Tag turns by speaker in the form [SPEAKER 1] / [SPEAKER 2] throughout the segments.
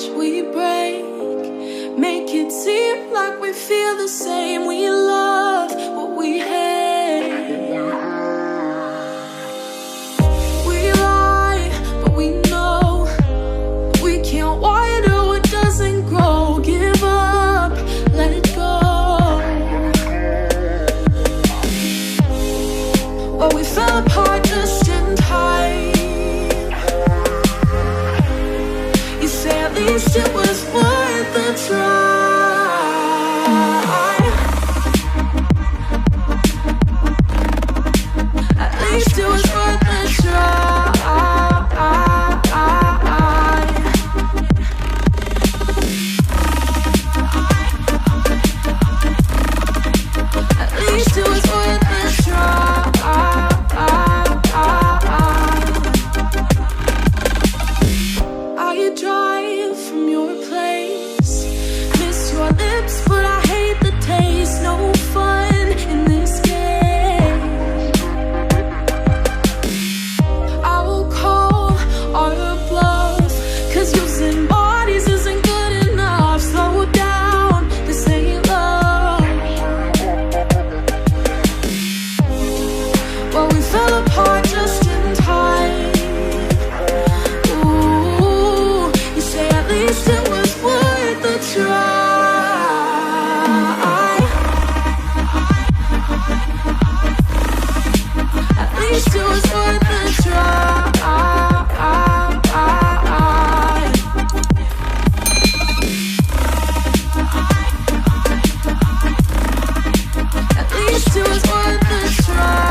[SPEAKER 1] watch we break, make it seem like we feel the same. We love what we hate. We lie, but we know we can't water what doesn't grow. Give up, let it go. Well, we fell apart just in time. You say at least it was worth the try. At least it was worth the try. At least it was worth the try. I drive from your place, miss your lips, but I hate the taste. No fun in this game. I will call our bluff, 'cause using bodies isn't good enough. Slow down, this ain't love. Well, we fell apart just in time. At least it was worth the try. At least it was worth the try. At least it was worth the try.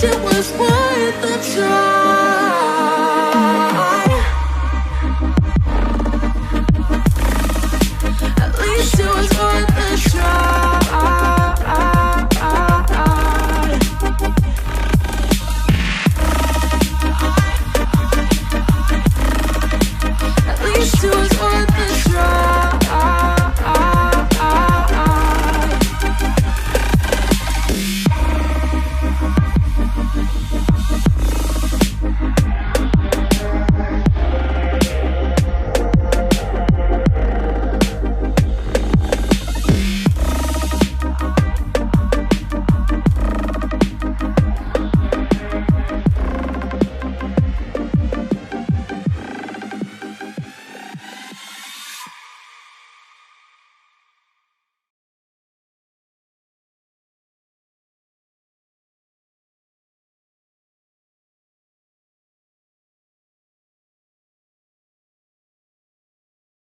[SPEAKER 1] It was worth the try.